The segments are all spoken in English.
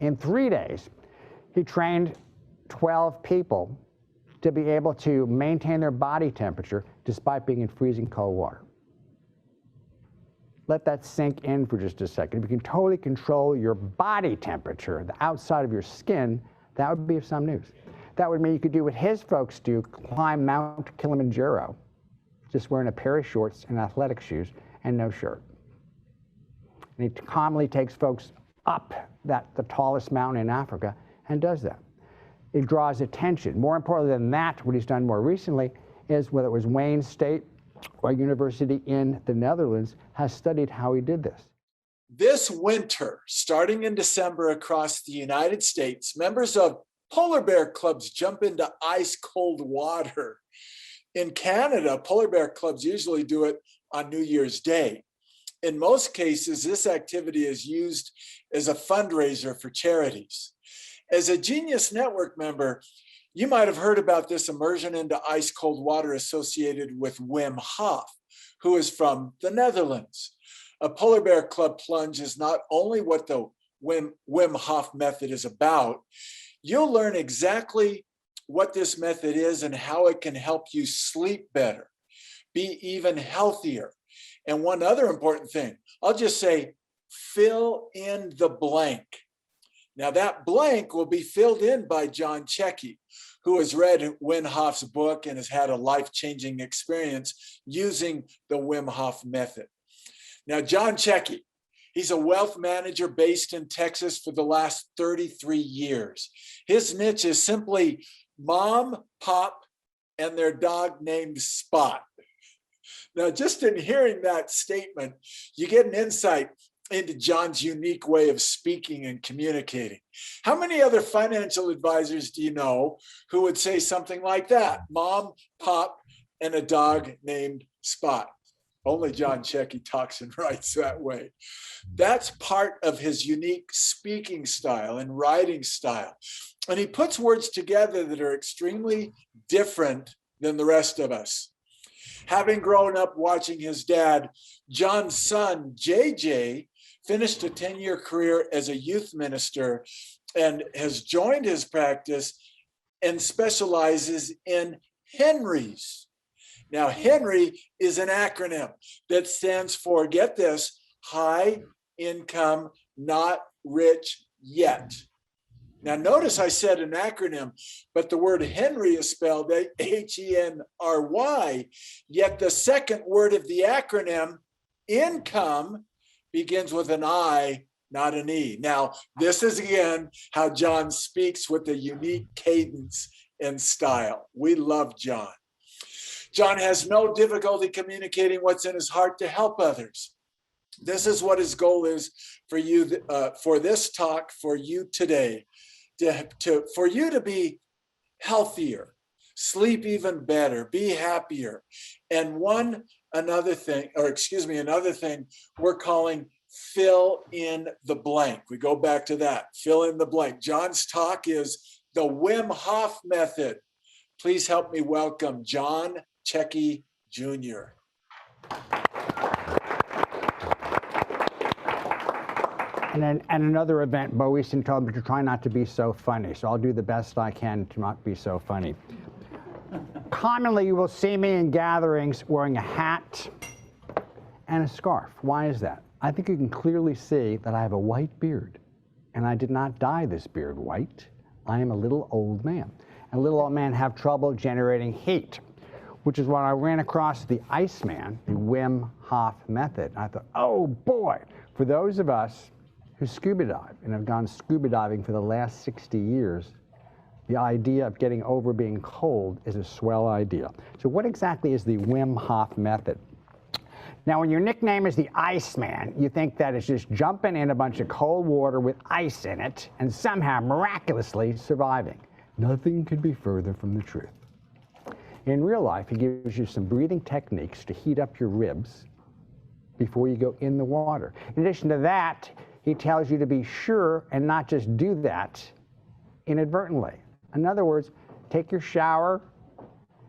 In 3 days, he trained 12 people to be able to maintain their body temperature despite being in freezing cold water. Let that sink in for just a second. If you can totally control your body temperature, the outside of your skin, that would be of some news. That would mean you could do what his folks do, climb Mount Kilimanjaro, just wearing a pair of shorts and athletic shoes and no shirt. And he commonly takes folks up the tallest mountain in Africa and does that. It draws attention. More importantly than that, what he's done more recently is, whether it was Wayne State or University in the Netherlands, has studied how he did this. This winter, starting in December across the United States, members of polar bear clubs jump into ice cold water. In Canada, polar bear clubs usually do it on New Year's Day. In most cases, this activity is used as a fundraiser for charities. As a Genius Network member, you might have heard about this immersion into ice cold water associated with Wim Hof, who is from the Netherlands. A polar bear club plunge is not only what the Wim Hof Method is about. You'll learn exactly what this method is and how it can help you sleep better, be even healthier. And one other important thing, I'll just say, fill in the blank. Now that blank will be filled in by John Checki, who has read Wim Hof's book and has had a life-changing experience using the Wim Hof Method. Now, John Checki, he's a wealth manager based in Texas for the last 33 years. His niche is simply mom, pop, and their dog named Spot. Now, just in hearing that statement, you get an insight into John's unique way of speaking and communicating. How many other financial advisors do you know who would say something like that? Mom, pop, and a dog named Spot. Only John Checki talks and writes that way. That's part of his unique speaking style and writing style. And he puts words together that are extremely different than the rest of us. Having grown up watching his dad, John's son, JJ, finished a 10-year career as a youth minister and has joined his practice and specializes in Henrys. Now, Henry is an acronym that stands for, get this, high income, not rich yet. Now, notice I said an acronym, but the word Henry is spelled Henry, yet the second word of the acronym, income, begins with an I, not an E. Now, this is again how John speaks with a unique cadence and style. We love John. John has no difficulty communicating what's in his heart to help others. This is what his goal is for you, for this talk, for you today, for you to be healthier, sleep even better, be happier. And another thing we're calling fill in the blank. We go back to that, fill in the blank. John's talk is the Wim Hof Method. Please help me welcome John Checki Jr. And another event, Bo Easton told me to try not to be so funny, so I'll do the best I can to not be so funny. Commonly, you will see me in gatherings wearing a hat and a scarf. Why is that? I think you can clearly see that I have a white beard, and I did not dye this beard white. I am a little old man, and little old men have trouble generating heat, which is when I ran across the Iceman, the Wim Hof Method. I thought, oh boy, for those of us who scuba dive and have gone scuba diving for the last 60 years, the idea of getting over being cold is a swell idea. So what exactly is the Wim Hof Method? Now, when your nickname is the Iceman, you think that it's just jumping in a bunch of cold water with ice in it and somehow miraculously surviving. Nothing could be further from the truth. In real life, he gives you some breathing techniques to heat up your ribs before you go in the water. In addition to that, he tells you to be sure and not just do that inadvertently. In other words, take your shower,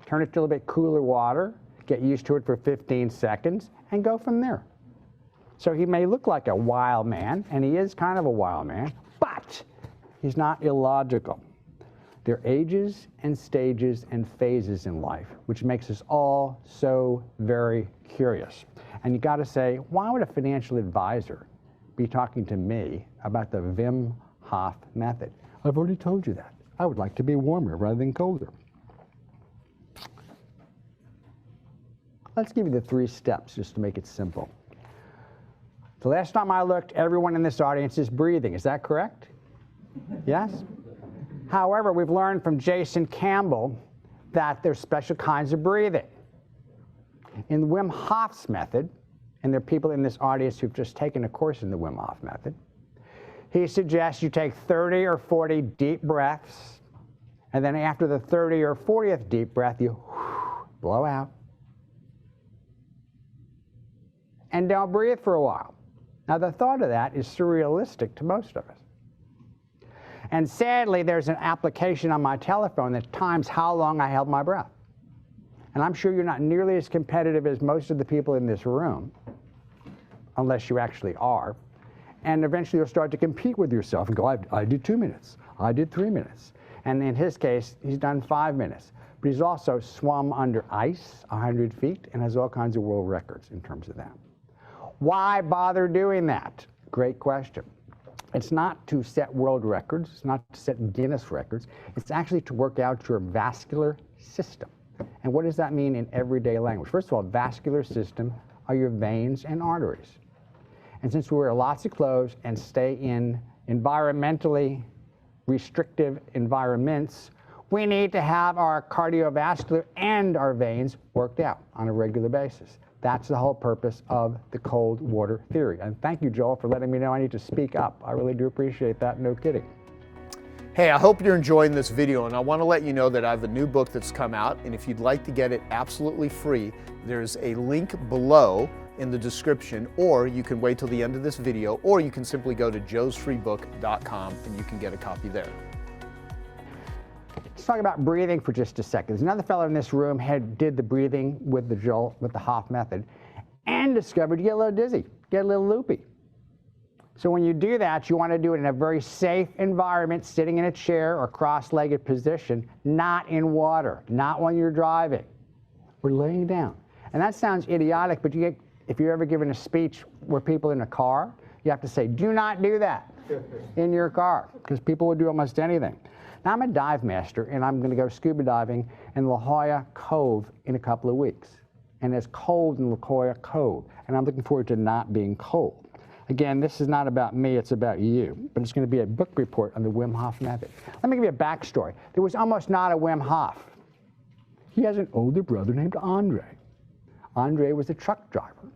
turn it to a little bit cooler water, get used to it for 15 seconds, and go from there. So he may look like a wild man, and he is kind of a wild man, but He's not illogical. There are ages and stages and phases in life, which makes us all so very curious. And you got to say, why would a financial advisor be talking to me about the Wim Hof Method? I've already told you that. I would like to be warmer rather than colder. Let's give you the 3 steps just to make it simple. The last time I looked, everyone in this audience is breathing. Is that correct? Yes? However, we've learned from Jason Campbell that there's special kinds of breathing. In Wim Hof's method, and there are people in this audience who've just taken a course in the Wim Hof method, he suggests you take 30 or 40 deep breaths, and then after the 30 or 40th deep breath, you blow out. And don't breathe for a while. Now, the thought of that is surrealistic to most of us. And sadly, there's an application on my telephone that times how long I held my breath. And I'm sure you're not nearly as competitive as most of the people in this room, unless you actually are. And eventually you'll start to compete with yourself and go, I did 2 minutes, I did 3 minutes. And in his case, he's done 5 minutes. But he's also swum under ice 100 feet and has all kinds of world records in terms of that. Why bother doing that? Great question. It's not to set world records, it's not to set Guinness records, it's actually to work out your vascular system. And what does that mean in everyday language? First of all, vascular system are your veins and arteries. And since we wear lots of clothes and stay in environmentally restrictive environments, we need to have our cardiovascular and our veins worked out on a regular basis. That's the whole purpose of the cold water theory. And thank you, Joel, for letting me know I need to speak up. I really do appreciate that, no kidding. Hey, I hope you're enjoying this video, and I want to let you know that I have a new book that's come out, and if you'd like to get it absolutely free, there's a link below in the description, or you can wait till the end of this video, or you can simply go to joesfreebook.com and you can get a copy there. Let's talk about breathing for just a second. There's another fellow in this room did the breathing with the Hof method, and discovered you get a little dizzy, get a little loopy. So when you do that, you want to do it in a very safe environment, sitting in a chair or cross-legged position, not in water, not when you're driving. We're laying down. And that sounds idiotic, but if you're ever given a speech where people in a car, you have to say, do not do that in your car, because people would do almost anything. Now, I'm a dive master, and I'm going to go scuba diving in La Jolla Cove in a couple of weeks. And it's cold in La Jolla Cove, and I'm looking forward to not being cold. Again, this is not about me, it's about you, but it's going to be a book report on the Wim Hof Method. Let me give you a backstory. There was almost not a Wim Hof. He has an older brother named Andre. Andre was a truck driver.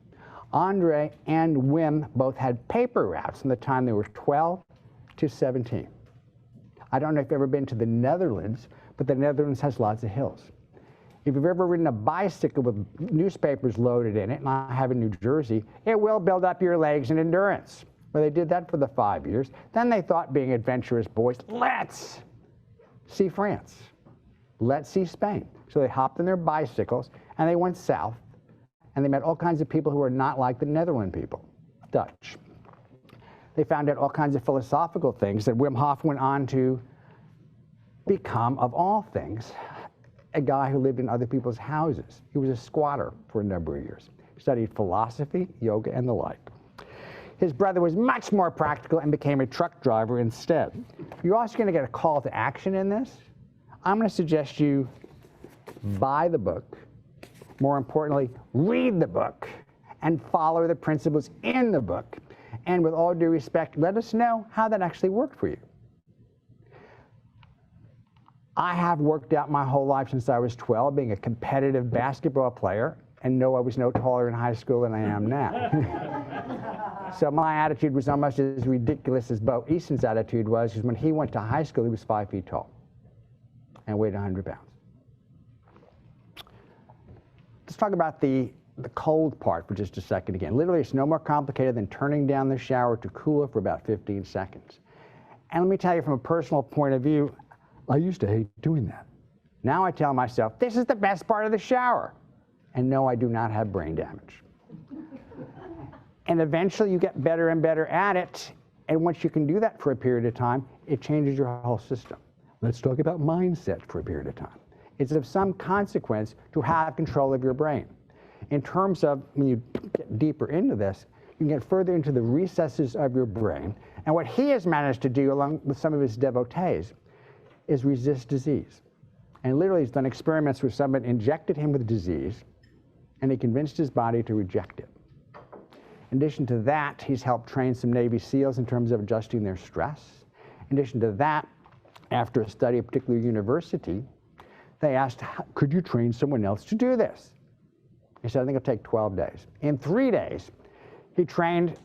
Andre and Wim both had paper routes from the time they were 12 to 17. I don't know if you've ever been to the Netherlands, but the Netherlands has lots of hills. If you've ever ridden a bicycle with newspapers loaded in it, and I have in New Jersey, it will build up your legs and endurance. Well, they did that for the 5 years. Then they thought, being adventurous boys, let's see France. Let's see Spain. So they hopped on their bicycles, and they went south, and they met all kinds of people who were not like the Netherlands people, Dutch. They found out all kinds of philosophical things that Wim Hof went on to become, of all things, a guy who lived in other people's houses. He was a squatter for a number of years. He studied philosophy, yoga, and the like. His brother was much more practical and became a truck driver instead. You're also going to get a call to action in this. I'm going to suggest you buy the book. More importantly, read the book and follow the principles in the book. And with all due respect, let us know how that actually worked for you. I have worked out my whole life since I was 12, being a competitive basketball player, and no, I was no taller in high school than I am now. So my attitude was almost as ridiculous as Bo Easton's attitude was, because when he went to high school, he was 5 feet tall and weighed 100 pounds. Let's talk about the cold part for just a second again. Literally, it's no more complicated than turning down the shower to cool it for about 15 seconds. And let me tell you, from a personal point of view, I used to hate doing that. Now I tell myself, this is the best part of the shower. And no, I do not have brain damage. And eventually you get better and better at it. And once you can do that for a period of time, it changes your whole system. Let's talk about mindset for a period of time. It's of some consequence to have control of your brain. In terms of, when you get deeper into this, you can get further into the recesses of your brain. And what he has managed to do, along with some of his devotees, is resist disease. And literally, he's done experiments where someone injected him with disease, and he convinced his body to reject it. In addition to that, he's helped train some Navy SEALs in terms of adjusting their stress. In addition to that, after a study at a particular university, they asked, could you train someone else to do this? He said, I think it'll take 12 days. In 3 days, he trained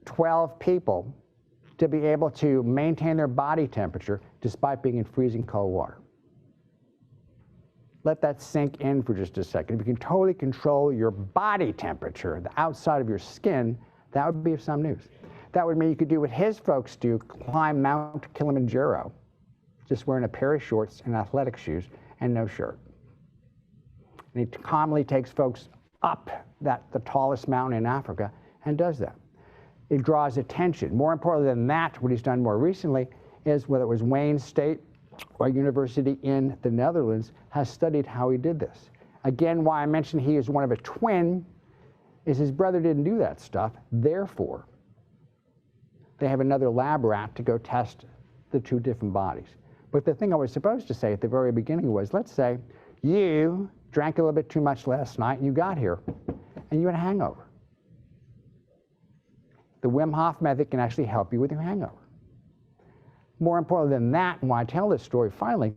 12 people to be able to maintain their body temperature despite being in freezing cold water. Let that sink in for just a second. If you can totally control your body temperature, the outside of your skin, that would be of some news. That would mean you could do what his folks do, climb Mount Kilimanjaro, just wearing a pair of shorts and athletic shoes and no shirt. And he commonly takes folks up the tallest mountain in Africa and does that. It draws attention. More importantly than that, what he's done more recently is, whether it was Wayne State or University in the Netherlands, has studied how he did this. Again, why I mentioned he is one of a twin is his brother didn't do that stuff. Therefore, they have another lab rat to go test the two different bodies. But the thing I was supposed to say at the very beginning was, let's say you drank a little bit too much last night and you got here and you had a hangover. The Wim Hof Method can actually help you with your hangover. More important than that, and why I tell this story finally,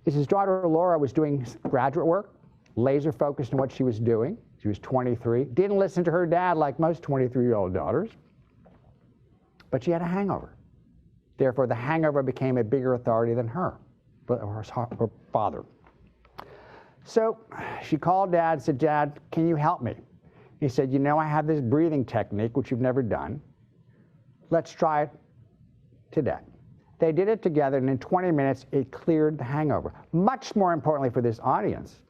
is his daughter Laura was doing graduate work, laser focused on what she was doing. She was 23, didn't listen to her dad like most 23-year-old daughters, but she had a hangover. Therefore, the hangover became a bigger authority than her father. So she called Dad and said, Dad, can you help me? He said, you know, I have this breathing technique, which you've never done. Let's try it today. They did it together, and in 20 minutes, it cleared the hangover. Much more importantly for this audience,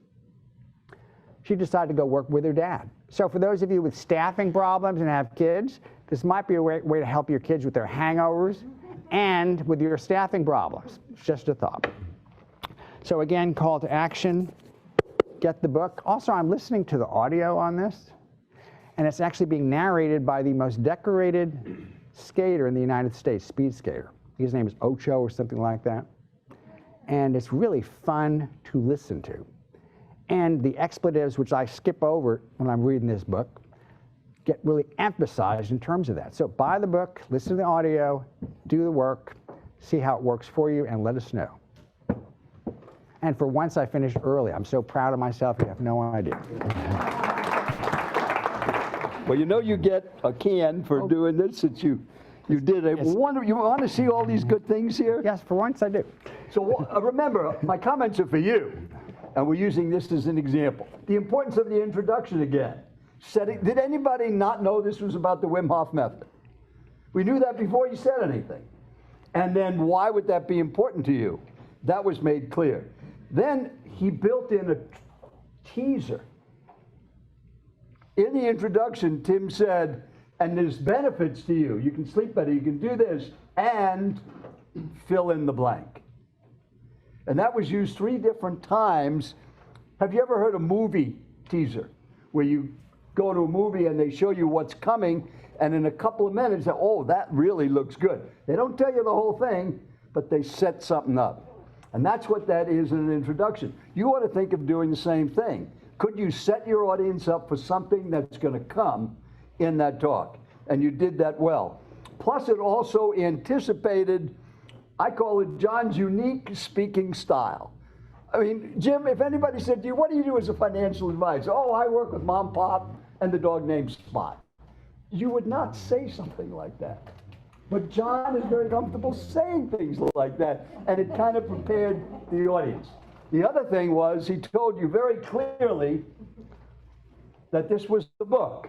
she decided to go work with her dad. So for those of you with staffing problems and have kids, this might be a way to help your kids with their hangovers and with your staffing problems. It's just a thought. So again, call to action, get the book. Also, I'm listening to the audio on this, and it's actually being narrated by the most decorated skater in the United States, speed skater. His name is Ocho or something like that. And it's really fun to listen to. And the expletives, which I skip over when I'm reading this book, get really emphasized in terms of that. So buy the book, listen to the audio, do the work, see how it works for you, and let us know. And for once, I finished early. I'm so proud of myself, you have no idea. Well, you know you get a can for doing this, since you did a wonder. You want to see all these good things here? Yes, for once I do. So remember, my comments are for you, and we're using this as an example. The importance of the introduction again. Did anybody not know this was about the Wim Hof Method? We knew that before you said anything. And then why would that be important to you? That was made clear. Then he built in a teaser. In the introduction, Tim said, and there's benefits to you. You can sleep better, you can do this, and fill in the blank. And that was used 3 different times. Have you ever heard a movie teaser where you go to a movie and they show you what's coming, and in a couple of minutes, oh, that really looks good. They don't tell you the whole thing, but they set something up. And that's what that is in an introduction. You ought to think of doing the same thing. Could you set your audience up for something that's going to come in that talk? And you did that well. Plus, it also anticipated, I call it John's unique speaking style. I mean, Jim, if anybody said to you, what do you do as a financial advisor? Oh, I work with Mom, Pop, and the dog named Spot. You would not say something like that. But John is very comfortable saying things like that, and it kind of prepared the audience. The other thing was, he told you very clearly that this was the book.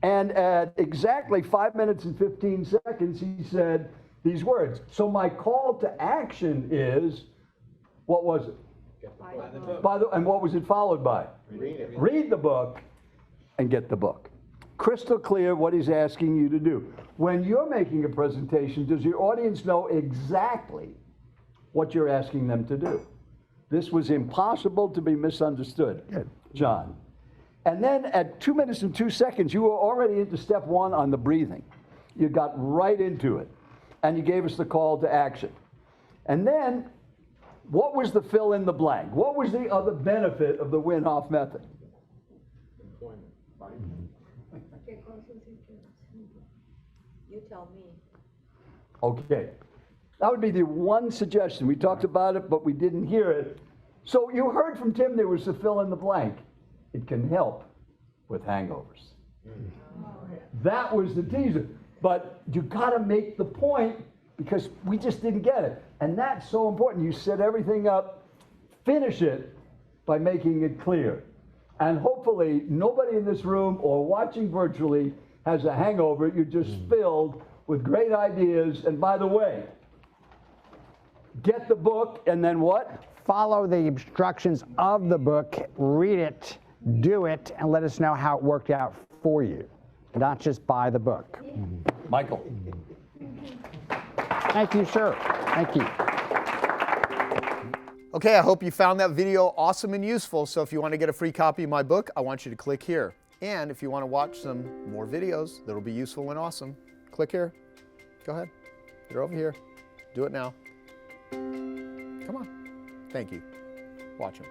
And at exactly 5 minutes and 15 seconds, he said these words. So my call to action is, what was it? Buy the book. And what was it followed by? Read it. Read the book and get the book. crystal clear what he's asking you to do. When you're making a presentation, does your audience know exactly what you're asking them to do? This was impossible to be misunderstood, John. And then at 2 minutes and 2 seconds, you were already into step one on the breathing. You got right into it, and you gave us the call to action. And then, what was the fill in the blank? What was the other benefit of the Wim Hof Method? You tell me. Okay. That would be the one suggestion. We talked about it, but we didn't hear it. So you heard from Tim there was the fill in the blank. It can help with hangovers. That was the teaser. But you got to make the point because we just didn't get it. And that's so important. You set everything up, finish it by making it clear. And hopefully nobody in this room or watching virtually has a hangover. You're just filled with great ideas. And by the way, get the book and then what? Follow the instructions of the book, read it, do it, and let us know how it worked out for you. Not just buy the book. Michael. Thank you, sir. Thank you. Okay, I hope you found that video awesome and useful. So if you want to get a free copy of my book, I want you to click here. And if you want to watch some more videos that'll be useful and awesome, click here. Go ahead. They're over here. Do it now. Come on. Thank you. Watch them.